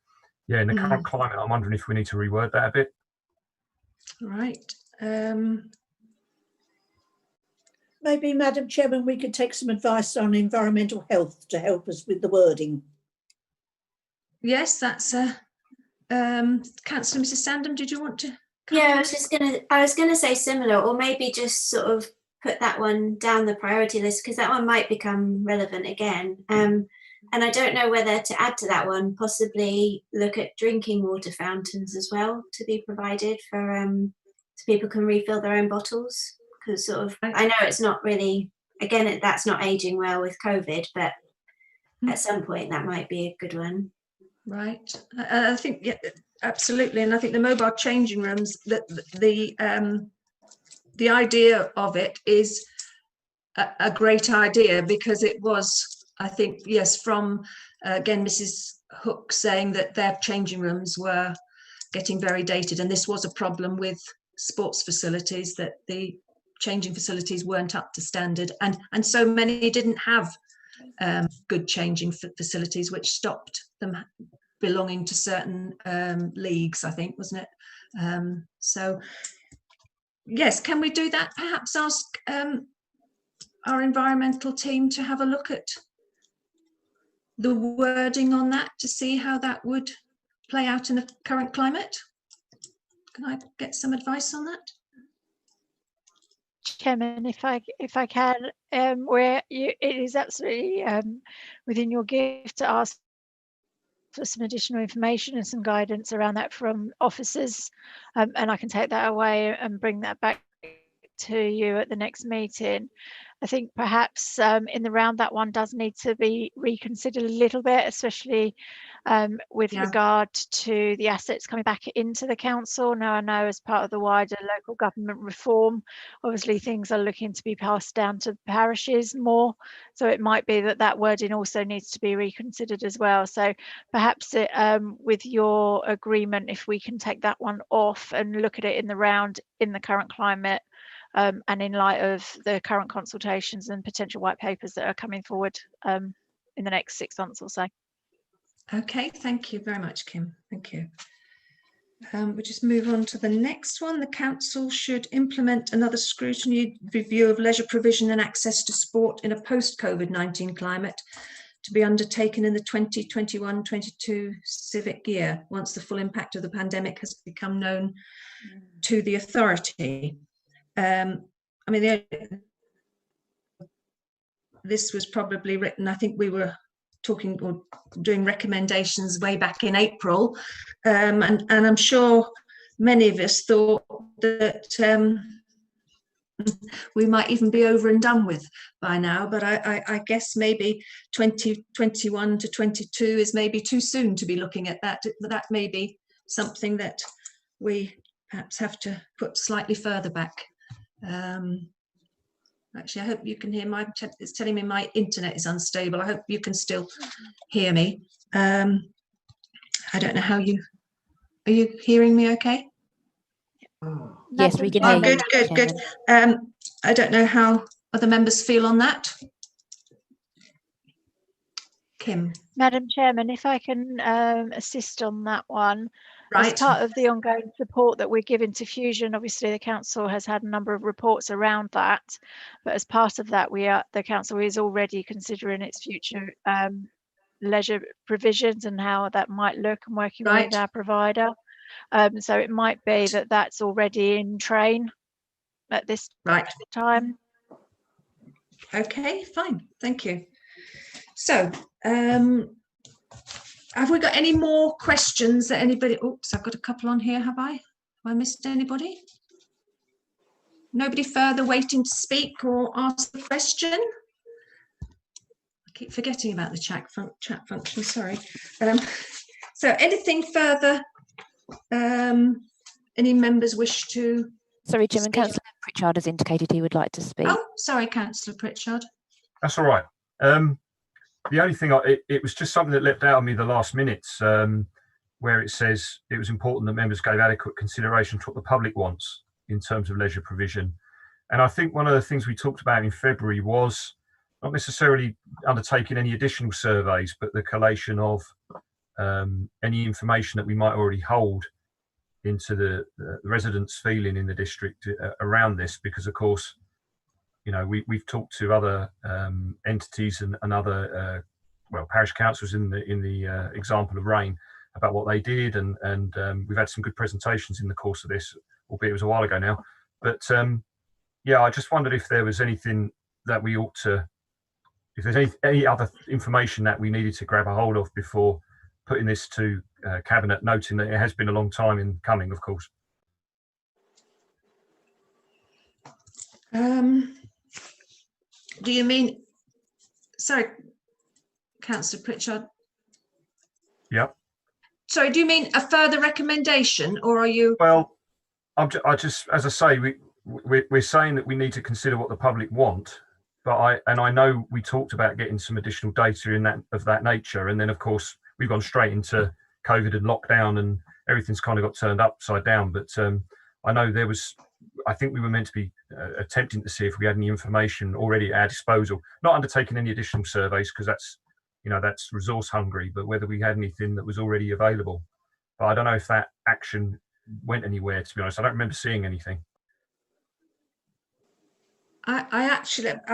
[SPEAKER 5] yeah, in the current climate, I'm wondering if we need to reword that a bit.
[SPEAKER 3] Right.
[SPEAKER 6] Maybe, Madam Chairman, we could take some advice on environmental health to help us with the wording.
[SPEAKER 3] Yes, that's Councillor Mrs. Sandham, did you want to?
[SPEAKER 9] Yeah, I was gonna say similar, or maybe just sort of put that one down the priority list, because that one might become relevant again. And I don't know whether to add to that one, possibly look at drinking water fountains as well to be provided for so people can refill their own bottles, because sort of I know it's not really, again, that's not aging well with COVID, but at some point that might be a good one.
[SPEAKER 3] Right. I think, yeah, absolutely. And I think the mobile changing rooms, the idea of it is a great idea, because it was, I think, yes, from, again, Mrs. Hook saying that their changing rooms were getting very dated. And this was a problem with sports facilities, that the changing facilities weren't up to standard. And so many didn't have good changing facilities, which stopped them belonging to certain leagues, I think, wasn't it? So yes, can we do that? Perhaps ask our environmental team to have a look at the wording on that to see how that would play out in the current climate. Can I get some advice on that?
[SPEAKER 10] Chairman, if I can, it is absolutely within your gift to ask for some additional information and some guidance around that from officers, and I can take that away and bring that back to you at the next meeting. I think perhaps in the round that one does need to be reconsidered a little bit, especially with regard to the assets coming back into the council. Now, I know as part of the wider local government reform, obviously things are looking to be passed down to parishes more. So it might be that that wording also needs to be reconsidered as well. So perhaps with your agreement, if we can take that one off and look at it in the round in the current climate, and in light of the current consultations and potential white papers that are coming forward in the next 6 months or so.
[SPEAKER 3] Okay, thank you very much, Kim. Thank you. We'll just move on to the next one. The council should implement another scrutiny review of leisure provision and access to sport in a post-COVID-19 climate to be undertaken in the 2021-22 civic year, once the full impact of the pandemic has become known to the authority. I mean, this was probably written, I think we were talking or doing recommendations way back in April, and I'm sure many of us thought that we might even be over and done with by now, but I guess maybe 2021 to 22 is maybe too soon to be looking at that. That may be something that we perhaps have to put slightly further back. Actually, I hope you can hear it's telling me my internet is unstable. I hope you can still hear me. I don't know how are you hearing me okay?
[SPEAKER 1] Yes, we can hear you.
[SPEAKER 3] Good. I don't know how other members feel on that. Kim.
[SPEAKER 10] Madam Chairman, if I can assist on that one.
[SPEAKER 3] Right.
[SPEAKER 10] As part of the ongoing support that we're giving to Fusion, obviously the council has had a number of reports around that, but as part of that, the council is already considering its future leisure provisions and how that might look, and working with our provider. So it might be that that's already in train at this time.
[SPEAKER 3] Okay, fine, thank you. So, have we got any more questions that anybody? Oops, I've got a couple on here. Have I missed anybody? Nobody further waiting to speak or ask a question? I keep forgetting about the chat function. Sorry. So, anything further? Any members wish to?
[SPEAKER 1] Sorry, Chairman, Councillor Pritchard has indicated he would like to speak.
[SPEAKER 3] Oh, sorry, Councillor Pritchard.
[SPEAKER 5] That's all right. The only thing, it was just something that leapt out of me the last minutes, where it says it was important that members gave adequate consideration to what the public wants in terms of leisure provision. And I think one of the things we talked about in February was not necessarily undertaking any additional surveys, but the collation of any information that we might already hold into the residents' feeling in the district around this, because of course, you know, we've talked to other entities and other parish councils in the example of Rain about what they did, and we've had some good presentations in the course of this, albeit it was a while ago now. But yeah, I just wondered if there was anything that we ought to, if there's any other information that we needed to grab a hold of before putting this to Cabinet, noting that it has been a long time in coming, of course.
[SPEAKER 3] Do you mean, sorry, Councillor Pritchard?
[SPEAKER 5] Yeah.
[SPEAKER 3] Sorry, do you mean a further recommendation, or are you?
[SPEAKER 5] Well, I just, as I say, we're saying that we need to consider what the public want, but I know we talked about getting some additional data of that nature, and then of course we've gone straight into COVID and lockdown, and everything's kind of got turned upside down. But I know I think we were meant to be attempting to see if we had any information already at our disposal, not undertaking any additional surveys because that's resource hungry, but whether we had anything that was already available. But I don't know if that action went anywhere, to be honest. I don't remember seeing anything.
[SPEAKER 3] I'm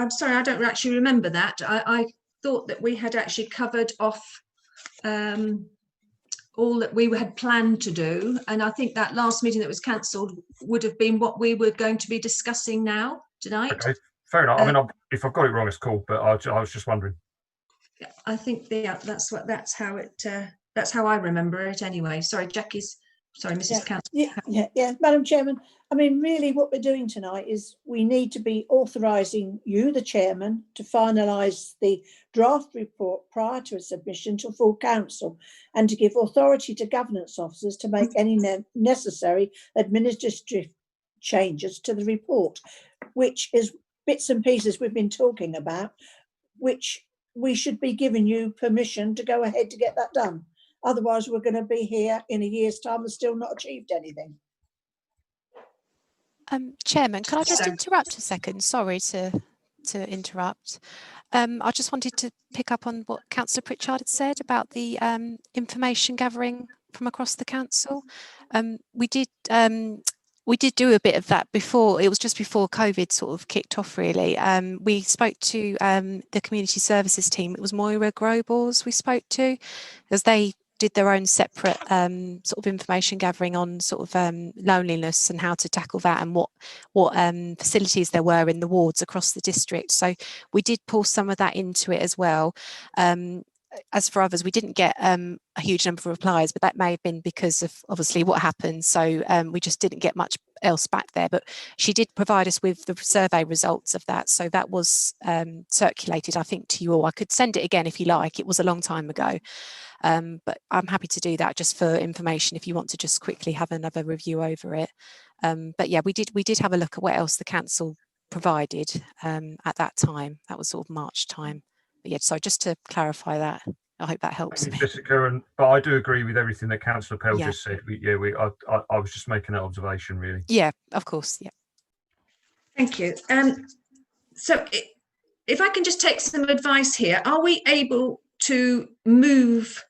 [SPEAKER 3] sorry, I don't actually remember that. I thought that we had actually covered off all that we had planned to do, and I think that last meeting that was cancelled would have been what we were going to be discussing now tonight. Okay,
[SPEAKER 5] fair enough. I mean, if I've got it wrong, it's cool, but I was just wondering.
[SPEAKER 3] I think that's how I remember it anyway. Sorry, Mrs. Councillor.
[SPEAKER 6] Yeah, Madam Chairman. I mean, really what we're doing tonight is we need to be authorising you, the Chairman, to finalise the draft report prior to its submission to full council, and to give authority to governance officers to make any necessary administrative changes to the report, which is bits and pieces we've been talking about, which we should be giving you permission to go ahead to get that done. Otherwise, we're going to be here in a year's time and still not achieved anything.
[SPEAKER 11] Chairman, can I just interrupt a second? Sorry to interrupt. I just wanted to pick up on what Councillor Pritchard had said about the information gathering from across the council. We did do a bit of that before. It was just before COVID sort of kicked off, really. We spoke to the community services team. It was Moira Grobels we spoke to, as they did their own separate sort of information gathering on sort of loneliness and how to tackle that, and what facilities there were in the wards across the district. So we did pull some of that into it as well. As for others, we didn't get a huge number of replies, but that may have been because of obviously what happened. So we just didn't get much else back there. But she did provide us with the survey results of that. So that was circulated, I think, to you all. I could send it again if you like. It was a long time ago. But I'm happy to do that just for information if you want to just quickly have another review over it. But yeah, we did have a look at what else the council provided at that time. That was sort of March time. But yeah, so just to clarify that, I hope that helps.
[SPEAKER 5] Thank you, Jessica, but I do agree with everything that Councillor Pell just said. I was just making that observation, really.
[SPEAKER 11] Yeah, of course. Yeah.
[SPEAKER 3] Thank you. So if I can just take some advice here, are we able to move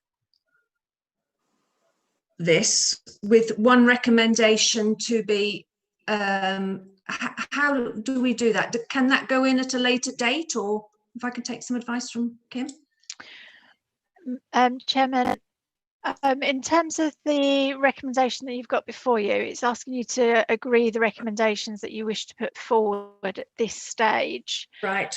[SPEAKER 3] this with one recommendation to be, how do we do that? Can that go in at a later date, or if I can take some advice from Kim?
[SPEAKER 10] Chairman, in terms of the recommendation that you've got before you, it's asking you to agree the recommendations that you wish to put forward at this stage.
[SPEAKER 3] Right.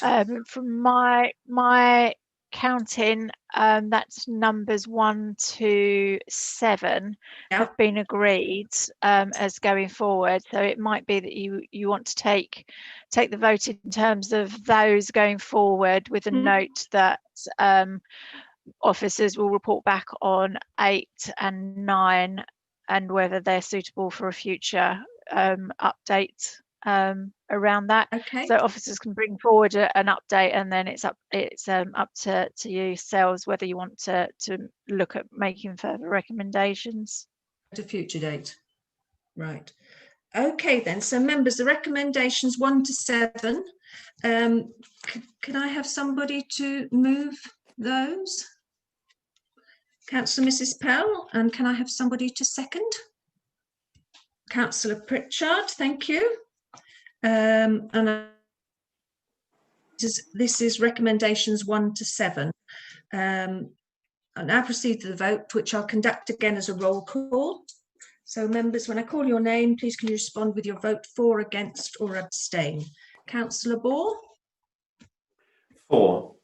[SPEAKER 10] From my counting, that's numbers 1 to 7 have been agreed as going forward. So it might be that you want to take the vote in terms of those going forward, with a note that officers will report back on 8 and 9 and whether they're suitable for a future update around that.
[SPEAKER 3] Okay.
[SPEAKER 10] So officers can bring forward an update, and then it's up to yourselves whether you want to look at making further recommendations
[SPEAKER 3] at a future date. Right. Okay then. So members, the recommendations 1 to 7. Can I have somebody to move those? Councillor Mrs. Pell, and can I have somebody to second? Councillor Pritchard, thank you. And this is recommendations 1 to 7. I'll now proceed to the vote, which I'll conduct again as a roll call. So members, when I call your name, please can you respond with your vote for, against or abstain. Councillor Ball?
[SPEAKER 7] For.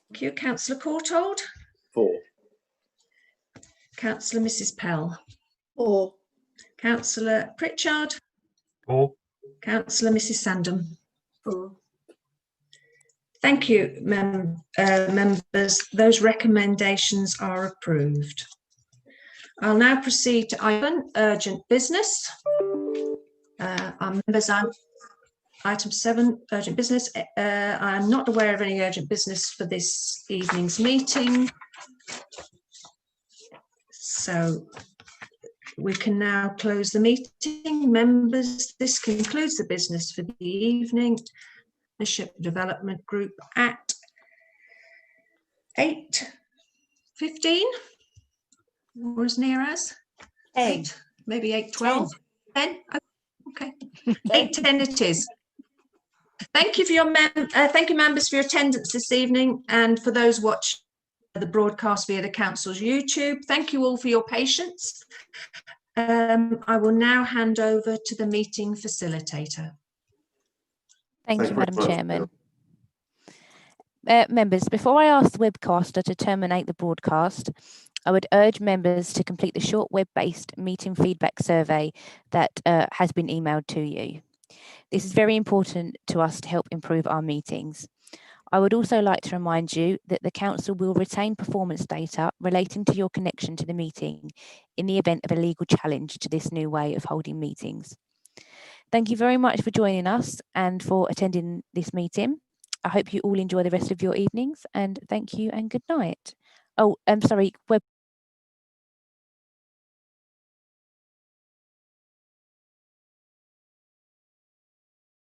[SPEAKER 3] Thank you. Councillor Courthold?
[SPEAKER 7] For.
[SPEAKER 3] Councillor Mrs. Pell?
[SPEAKER 6] For.
[SPEAKER 3] Councillor Pritchard?
[SPEAKER 5] For.
[SPEAKER 3] Councillor Mrs. Sandham? For. Thank you, members. Those recommendations are approved. I'll now proceed to item urgent business. Our members, item 7, urgent business. I'm not aware of any urgent business for this evening's meeting. So we can now close the meeting. Members, this concludes the business for the evening. Partnership Development Group at 8:15, or as near as 8, maybe 8:12, 10. Okay, 8:10 it is. Thank you for your thank you, members, for your attendance this evening, and for those watching the broadcast via the council's YouTube. Thank you all for your patience. I will now hand over to the meeting facilitator.
[SPEAKER 1] Thank you, Madam Chairman. Members, before I ask the webcaster to terminate the broadcast, I would urge members to complete the short web-based meeting feedback survey that has been emailed to you. This is very important to us to help improve our meetings. I would also like to remind you that the Council will retain performance data relating to your connection to the meeting in the event of a legal challenge to this new way of holding meetings. Thank you very much for joining us and for attending this meeting. I hope you all enjoy the rest of your evenings, and thank you and good night. Oh, I'm sorry,